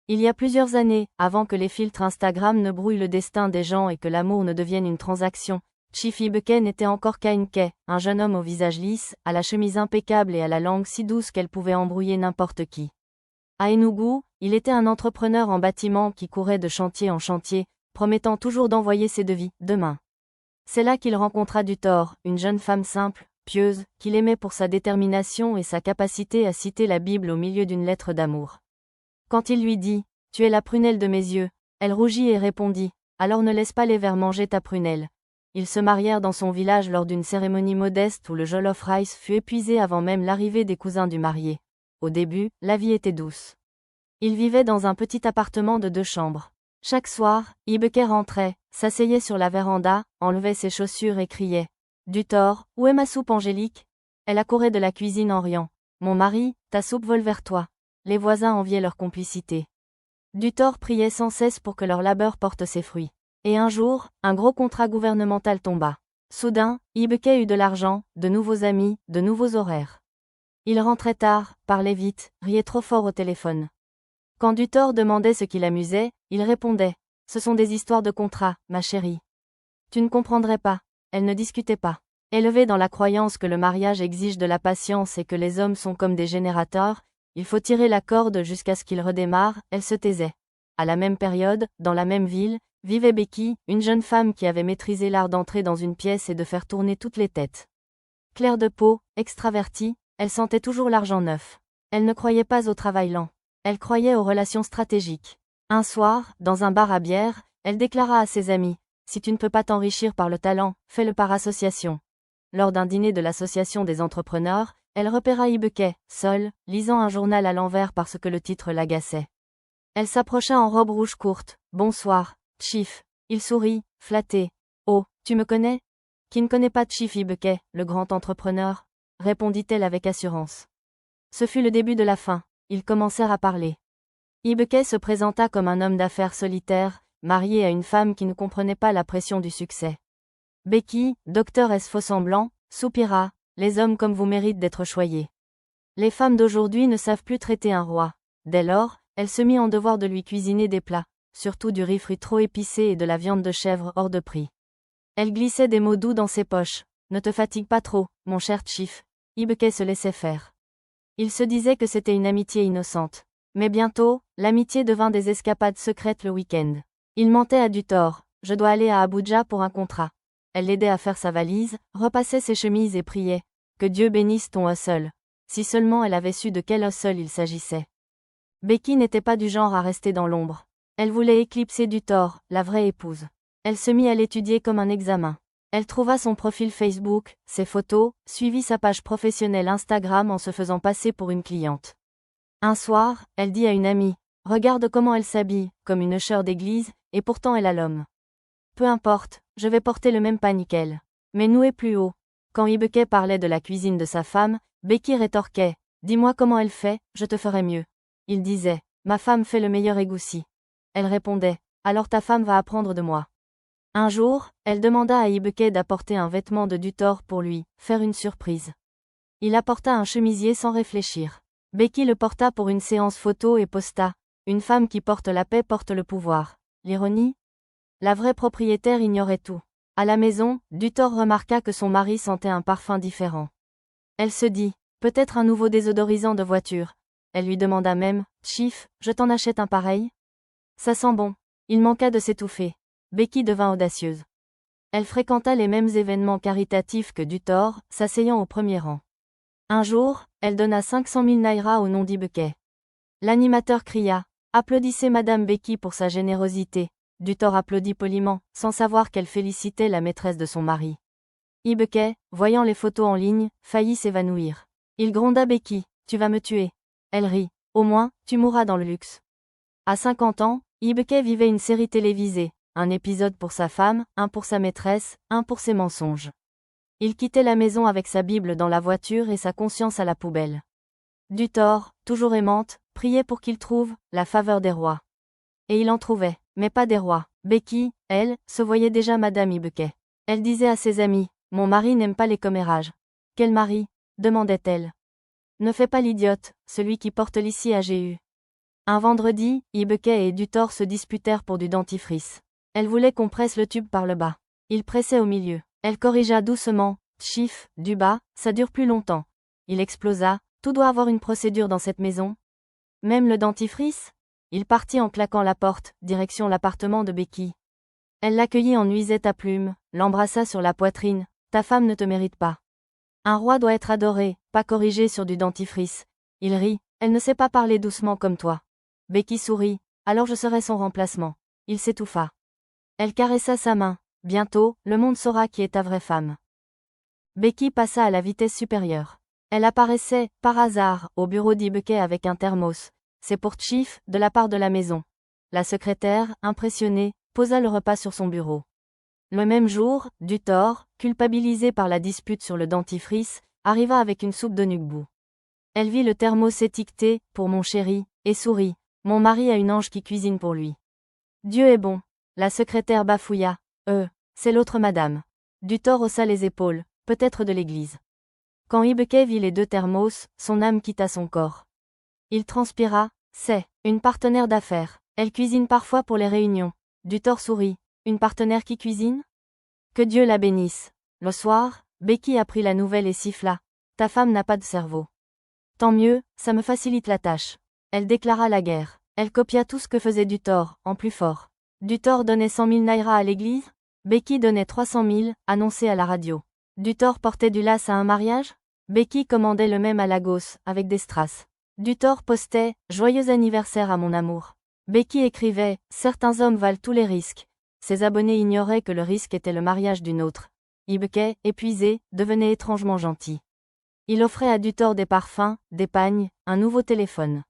Il y a plusieurs années, avant que les filtres Instagram ne brouillent le destin des gens et que l'amour ne devienne une transaction, Chief Ibeke n'était encore qu'Ain Kay, un jeune homme au visage lisse, à la chemise impeccable et à la langue si douce qu'elle pouvait embrouiller n'importe qui. À Enugu, il était un entrepreneur en bâtiment qui courait de chantier en chantier, promettant toujours d'envoyer ses devis, demain. C'est là qu'il rencontra Dutor, une jeune femme simple, pieuse, qu'il aimait pour sa détermination et sa capacité à citer la Bible au milieu d'une lettre d'amour. Quand il lui dit « Tu es la prunelle de mes yeux », elle rougit et répondit « Alors ne laisse pas les vers manger ta prunelle ». Ils se marièrent dans son village lors d'une cérémonie modeste où le jollof rice fut épuisé avant même l'arrivée des cousins du marié. Au début, la vie était douce. Ils vivaient dans un petit appartement de 2 chambres. Chaque soir, Ibeke rentrait, s'asseyait sur la véranda, enlevait ses chaussures et criait « Dutor, où est ma soupe Angélique ?» Elle accourait de la cuisine en riant « Mon mari, ta soupe vole vers toi ». Les voisins enviaient leur complicité. Dutor priait sans cesse pour que leur labeur porte ses fruits. Et un jour, un gros contrat gouvernemental tomba. Soudain, Ibeke eut de l'argent, de nouveaux amis, de nouveaux horaires. Il rentrait tard, parlait vite, riait trop fort au téléphone. Quand Dutor demandait ce qui l'amusait, il répondait « Ce sont des histoires de contrat, ma chérie. Tu ne comprendrais pas. » Elle ne discutait pas. Élevée dans la croyance que le mariage exige de la patience et que les hommes sont comme des générateurs, il faut tirer la corde jusqu'à ce qu'ils redémarrent, elle se taisait. À la même période, dans la même ville, vivait Becky, une jeune femme qui avait maîtrisé l'art d'entrer dans une pièce et de faire tourner toutes les têtes. Claire de peau, extravertie, elle sentait toujours l'argent neuf. Elle ne croyait pas au travail lent. Elle croyait aux relations stratégiques. Un soir, dans un bar à bière, elle déclara à ses amis « Si tu ne peux pas t'enrichir par le talent, fais-le par association ». Lors d'un dîner de l'association des entrepreneurs, elle repéra Ibeke, seule, lisant un journal à l'envers parce que le titre l'agaçait. Elle s'approcha en robe rouge courte. « Bonsoir, Chief. » Il sourit, flatté. « Oh, tu me connais ?»« Qui ne connaît pas Chief Ibeke, le grand entrepreneur ?» répondit-elle avec assurance. Ce fut le début de la fin. Ils commencèrent à parler. Ibeke se présenta comme un homme d'affaires solitaire, marié à une femme qui ne comprenait pas la pression du succès. Becky, docteur S faux semblant, soupira « Les hommes comme vous méritent d'être choyés. Les femmes d'aujourd'hui ne savent plus traiter un roi. » Dès lors, elle se mit en devoir de lui cuisiner des plats, surtout du riz frit trop épicé et de la viande de chèvre hors de prix. Elle glissait des mots doux dans ses poches. « Ne te fatigue pas trop, mon cher Chief. » Ibeke se laissait faire. Il se disait que c'était une amitié innocente. Mais bientôt, l'amitié devint des escapades secrètes le week-end. Il mentait à Dutor « Je dois aller à Abuja pour un contrat. » Elle l'aidait à faire sa valise, repassait ses chemises et priait « Que Dieu bénisse ton hustle. » Si seulement elle avait su de quel hustle il s'agissait. Becky n'était pas du genre à rester dans l'ombre. Elle voulait éclipser Dutor, la vraie épouse. Elle se mit à l'étudier comme un examen. Elle trouva son profil Facebook, ses photos, suivit sa page professionnelle Instagram en se faisant passer pour une cliente. Un soir, elle dit à une amie « Regarde comment elle s'habille, comme une chœur d'église, et pourtant elle a l'homme. Peu importe, je vais porter le même panier qu'elle. Mais noué plus haut. » Quand Ibeke parlait de la cuisine de sa femme, Becky rétorquait « Dis-moi comment elle fait, je te ferai mieux. » Il disait « Ma femme fait le meilleur égoussi. » Elle répondait « Alors ta femme va apprendre de moi. » Un jour, elle demanda à Ibeke d'apporter un vêtement de Dutor pour lui, faire une surprise. Il apporta un chemisier sans réfléchir. Becky le porta pour une séance photo et posta « Une femme qui porte la paix porte le pouvoir. » L'ironie ? La vraie propriétaire ignorait tout. À la maison, Dutor remarqua que son mari sentait un parfum différent. Elle se dit « Peut-être un nouveau désodorisant de voiture. » Elle lui demanda même « Chief, je t'en achète un pareil ?»« Ça sent bon. » Il manqua de s'étouffer. Becky devint audacieuse. Elle fréquenta les mêmes événements caritatifs que Dutor, s'asseyant au premier rang. Un jour, elle donna 500 000 naira au nom d'Ibeke. L'animateur cria « Applaudissez Madame Becky pour sa générosité ». Dutor applaudit poliment, sans savoir qu'elle félicitait la maîtresse de son mari. Ibeke, voyant les photos en ligne, faillit s'évanouir. Il gronda Becky « Tu vas me tuer ». Elle rit « Au moins, tu mourras dans le luxe ». À 50 ans, Ibeke vivait une série télévisée, un épisode pour sa femme, un pour sa maîtresse, un pour ses mensonges. Il quittait la maison avec sa Bible dans la voiture et sa conscience à la poubelle. Dutor, toujours aimante, priait pour qu'il trouve la faveur des rois. Et il en trouvait, mais pas des rois. Becky, elle, se voyait déjà Madame Ibeke. Elle disait à ses amis « Mon mari n'aime pas les commérages. »« Quel mari ?» demandait-elle. « Ne fais pas l'idiote, celui qui porte l'ici à Jéhu. » Un vendredi, Ibekey et Dutor se disputèrent pour du dentifrice. Elle voulait qu'on presse le tube par le bas. Il pressait au milieu. Elle corrigea doucement. Chief, du bas, ça dure plus longtemps. Il explosa. Tout doit avoir une procédure dans cette maison. Même le dentifrice? Il partit en claquant la porte, direction l'appartement de Becky. Elle l'accueillit en nuisette à plumes, l'embrassa sur la poitrine. Ta femme ne te mérite pas. Un roi doit être adoré, pas corrigé sur du dentifrice. Il rit. Elle ne sait pas parler doucement comme toi. Becky sourit. Alors je serai son remplacement. Il s'étouffa. Elle caressa sa main. Bientôt, le monde saura qui est ta vraie femme. Becky passa à la vitesse supérieure. Elle apparaissait, par hasard, au bureau d'Ibekey avec un thermos. C'est pour Chief, de la part de la maison. La secrétaire, impressionnée, posa le repas sur son bureau. Le même jour, Dutor, culpabilisé par la dispute sur le dentifrice, arriva avec une soupe de nugbou. Elle vit le thermos étiqueté « Pour mon chéri » et sourit. Mon mari a une ange qui cuisine pour lui. Dieu est bon. La secrétaire bafouilla. C'est l'autre madame. Dutor haussa les épaules, peut-être de l'église. Quand Ibekey vit les deux thermos, son âme quitta son corps. Il transpira. C'est une partenaire d'affaires. Elle cuisine parfois pour les réunions. Dutor sourit. Une partenaire qui cuisine? Que Dieu la bénisse. Le soir, Becky apprit la nouvelle et siffla. Ta femme n'a pas de cerveau. Tant mieux, ça me facilite la tâche. Elle déclara la guerre. Elle copia tout ce que faisait Dutor, en plus fort. Dutor donnait 100 000 naira à l'église? Becky donnait 300 000, annoncé à la radio. Dutor portait du lace à un mariage? Becky commandait le même à Lagos, avec des strass. Dutor postait « Joyeux anniversaire à mon amour ». Becky écrivait « Certains hommes valent tous les risques ». Ses abonnés ignoraient que le risque était le mariage d'une autre. Ibekey, épuisé, devenait étrangement gentil. Il offrait à Dutor des parfums, des pagnes, un nouveau téléphone.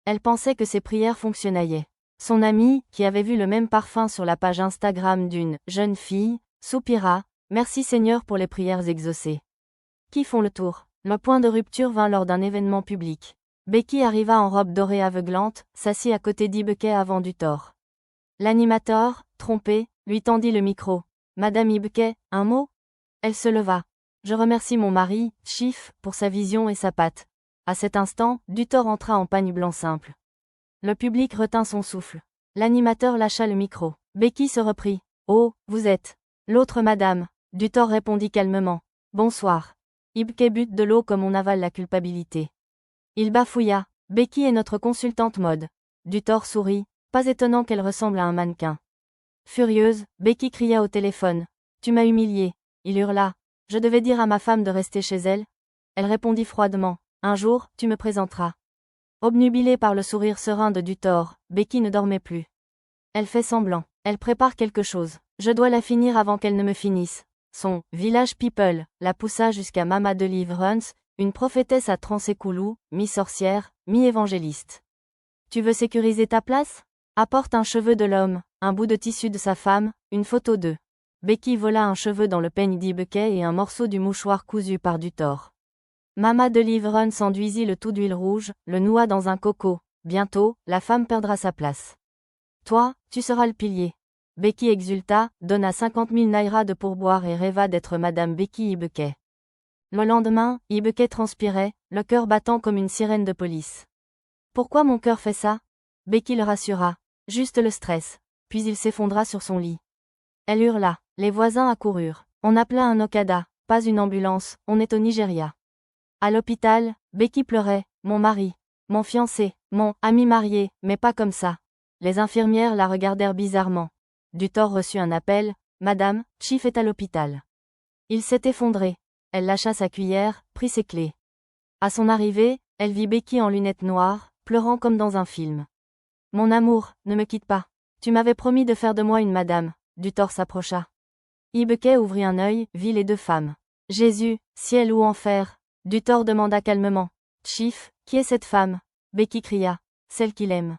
Elle pensait que ses prières fonctionnaient. Son amie, qui avait vu le même parfum sur la page Instagram d'une jeune fille, soupira. Merci Seigneur pour les prières exaucées. Qui font le tour? Le point de rupture vint lors d'un événement public. Becky arriva en robe dorée aveuglante, s'assit à côté d'Ibekey avant Dutor. L'animateur, trompé, lui tendit le micro. Madame Ibekey, un mot? Elle se leva. Je remercie mon mari, Chief, pour sa vision et sa patte. À cet instant, Dutor entra en pagne blanc simple. Le public retint son souffle. L'animateur lâcha le micro. Becky se reprit. Oh, vous êtes l'autre madame. Dutor répondit calmement. Bonsoir. Ibekey but de l'eau comme on avale la culpabilité. Il bafouilla. Becky est notre consultante mode. Dutor sourit. Pas étonnant qu'elle ressemble à un mannequin. Furieuse, Becky cria au téléphone. Tu m'as humiliée. Il hurla. Je devais dire à ma femme de rester chez elle. Elle répondit froidement. Un jour, tu me présenteras. Obnubilée par le sourire serein de Dutor, Becky ne dormait plus. Elle fait semblant. Elle prépare quelque chose. Je dois la finir avant qu'elle ne me finisse. Son Village People la poussa jusqu'à Mama Deliverance, une prophétesse à Transekoulou, mi-sorcière, mi-évangéliste. Tu veux sécuriser ta place? Apporte un cheveu de l'homme, un bout de tissu de sa femme, une photo d'eux. Becky vola un cheveu dans le peigne d'Ibekey et un morceau du mouchoir cousu par Dutor. Mama Deliverance enduisit le tout d'huile rouge, le noua dans un coco. Bientôt, la femme perdra sa place. Toi, tu seras le pilier. Becky exulta, donna 50 000 naira de pourboire et rêva d'être Madame Becky Ibekey. Le lendemain, Ibekey transpirait, le cœur battant comme une sirène de police. Pourquoi mon cœur fait ça? Becky le rassura. Juste le stress. Puis il s'effondra sur son lit. Elle hurla. Les voisins accoururent. On appela un Okada, pas une ambulance, on est au Nigeria. À l'hôpital, Becky pleurait. Mon mari. Mon fiancé. Mon ami marié, mais pas comme ça. Les infirmières la regardèrent bizarrement. Dutor reçut un appel. Madame, Chief est à l'hôpital. Il s'est effondré. Elle lâcha sa cuillère, prit ses clés. À son arrivée, elle vit Becky en lunettes noires, pleurant comme dans un film. Mon amour, ne me quitte pas. Tu m'avais promis de faire de moi une madame. Dutor s'approcha. Ibekey ouvrit un œil, vit les deux femmes. Jésus, ciel ou enfer? Dutor demanda calmement. Chief, qui est cette femme? Becky cria. Celle qu'il aime.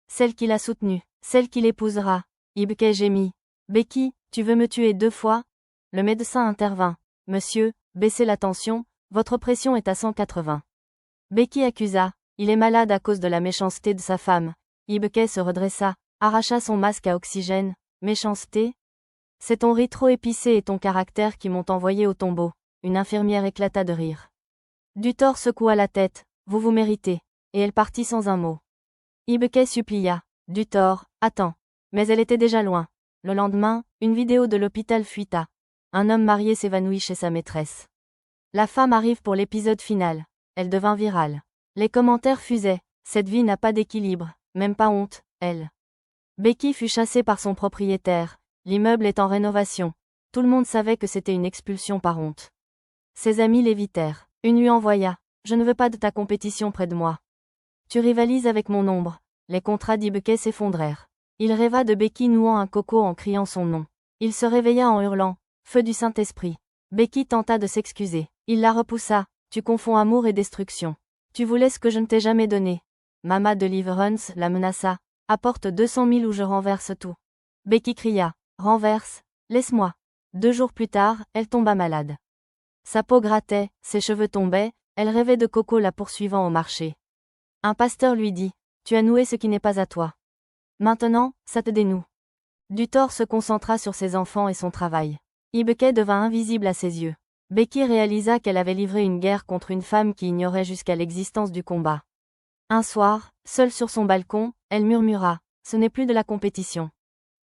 Celle qu'il a soutenue. Celle qu'il épousera. Ibekey gémit. Becky, tu veux me tuer 2 fois? Le médecin intervint. Monsieur, baissez la tension, votre pression est à 180. Becky accusa. Il est malade à cause de la méchanceté de sa femme. Ibekey se redressa, arracha son masque à oxygène. Méchanceté? C'est ton riz trop épicé et ton caractère qui m'ont envoyé au tombeau. Une infirmière éclata de rire. Dutor secoua la tête. Vous vous méritez. Et elle partit sans un mot. Ibeke supplia. Dutor, attends. Mais elle était déjà loin. Le lendemain, une vidéo de l'hôpital fuita. Un homme marié s'évanouit chez sa maîtresse. La femme arrive pour l'épisode final. Elle devint virale. Les commentaires fusaient. Cette vie n'a pas d'équilibre, même pas honte, elle. Becky fut chassée par son propriétaire. L'immeuble est en rénovation. Tout le monde savait que c'était une expulsion par honte. Ses amis l'évitèrent. Une lui envoya. Je ne veux pas de ta compétition près de moi. Tu rivalises avec mon ombre. Les contrats d'Ibeke s'effondrèrent. Il rêva de Becky nouant un coco en criant son nom. Il se réveilla en hurlant. Feu du Saint-Esprit. Becky tenta de s'excuser. Il la repoussa. Tu confonds amour et destruction. Tu voulais ce que je ne t'ai jamais donné. Mama Deliverance la menaça. Apporte 200 000 ou je renverse tout. Becky cria. Renverse. Laisse-moi. 2 jours plus tard, elle tomba malade. Sa peau grattait, ses cheveux tombaient, elle rêvait de Coco la poursuivant au marché. Un pasteur lui dit. Tu as noué ce qui n'est pas à toi. Maintenant, ça te dénoue. Dutor se concentra sur ses enfants et son travail. Ibeke devint invisible à ses yeux. Becky réalisa qu'elle avait livré une guerre contre une femme qui ignorait jusqu'à l'existence du combat. Un soir, seule sur son balcon, elle murmura. Ce n'est plus de la compétition.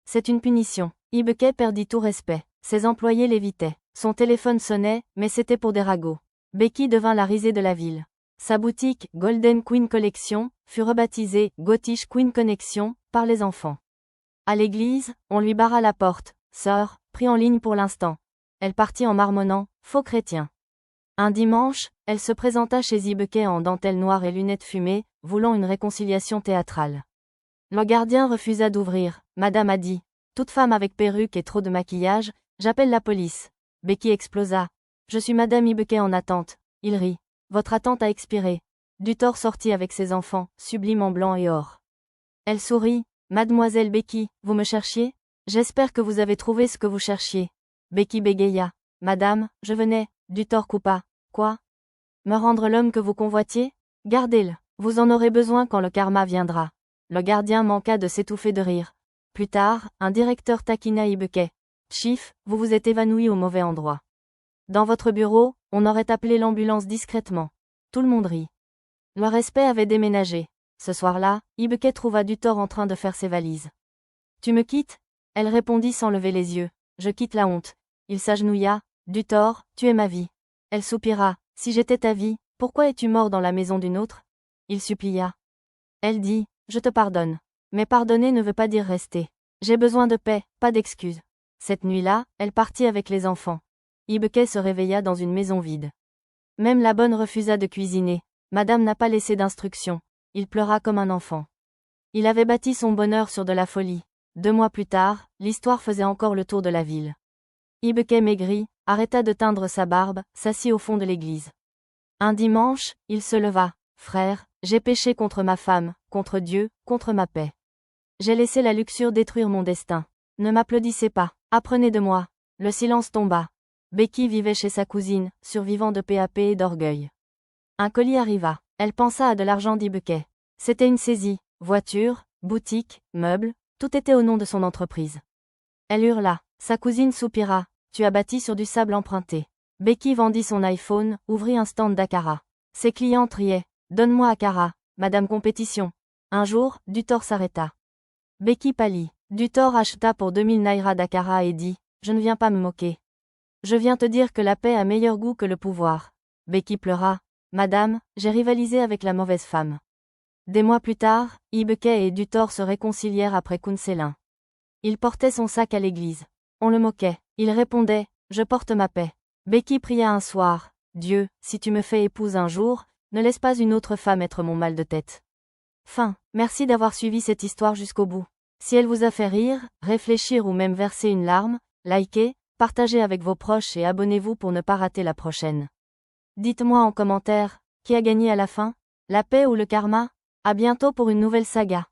C'est une punition. Ibeke perdit tout respect. Ses employés l'évitaient. Son téléphone sonnait, mais c'était pour des ragots. Becky devint la risée de la ville. Sa boutique, Golden Queen Collection, fut rebaptisée Gotish Queen Connection par les enfants. À l'église, on lui barra la porte. Sœur, pris en ligne pour l'instant. Elle partit en marmonnant, faux chrétien. Un dimanche, elle se présenta chez Ibeke en dentelle noire et lunettes fumées, voulant une réconciliation théâtrale. Le gardien refusa d'ouvrir. Madame a dit. Toute femme avec perruque et trop de maquillage, j'appelle la police. Becky explosa. Je suis Madame Ibeke en attente. Il rit. Votre attente a expiré. Dutor sortit avec ses enfants, sublime en blanc et or. Elle sourit. Mademoiselle Becky, vous me cherchiez? J'espère que vous avez trouvé ce que vous cherchiez. Becky bégaya. Madame, je venais. Dutor coupa. Quoi? Me rendre l'homme que vous convoitiez? Gardez-le. Vous en aurez besoin quand le karma viendra. Le gardien manqua de s'étouffer de rire. Plus tard, un directeur taquina Ibeke. Chief, vous vous êtes évanoui au mauvais endroit. Dans votre bureau, on aurait appelé l'ambulance discrètement. Tout le monde rit. Le respect avait déménagé. Ce soir-là, Ibeke trouva Dutor en train de faire ses valises. Tu me quittes? Elle répondit sans lever les yeux. Je quitte la honte. Il s'agenouilla. Dutor, tu es ma vie. Elle soupira. Si j'étais ta vie, pourquoi es-tu mort dans la maison d'une autre? Il supplia. Elle dit. Je te pardonne. Mais pardonner ne veut pas dire rester. J'ai besoin de paix, pas d'excuses. Cette nuit-là, elle partit avec les enfants. Ibeke se réveilla dans une maison vide. Même la bonne refusa de cuisiner. Madame n'a pas laissé d'instructions. Il pleura comme un enfant. Il avait bâti son bonheur sur de la folie. 2 mois plus tard, l'histoire faisait encore le tour de la ville. Ibeke maigrit, arrêta de teindre sa barbe, s'assit au fond de l'église. Un dimanche, il se leva. Frère, j'ai péché contre ma femme, contre Dieu, contre ma paix. J'ai laissé la luxure détruire mon destin. Ne m'applaudissez pas, apprenez de moi. Le silence tomba. Becky vivait chez sa cousine, survivant de PAP et d'orgueil. Un colis arriva. Elle pensa à de l'argent d'Ibeke. C'était une saisie. Voiture, boutique, meubles, tout était au nom de son entreprise. Elle hurla. Sa cousine soupira. Tu as bâti sur du sable emprunté. Becky vendit son iPhone, ouvrit un stand d'Akara. Ses clients riaient. Donne-moi Akara, Madame Compétition. Un jour, Dutor s'arrêta. Becky pâlit. Dutor acheta pour 2000 naira d'Akara et dit. Je ne viens pas me moquer. Je viens te dire que la paix a meilleur goût que le pouvoir. Becky pleura. Madame, j'ai rivalisé avec la mauvaise femme. Des mois plus tard, Ibeke et Dutor se réconcilièrent après Kunselin. Il portait son sac à l'église. On le moquait. Il répondait. Je porte ma paix. Becky pria un soir. Dieu, si tu me fais épouse un jour, ne laisse pas une autre femme être mon mal de tête. Fin. Merci d'avoir suivi cette histoire jusqu'au bout. Si elle vous a fait rire, réfléchir ou même verser une larme, likez, partagez avec vos proches et abonnez-vous pour ne pas rater la prochaine. Dites-moi en commentaire, qui a gagné à la fin? La paix ou le karma? À bientôt pour une nouvelle saga.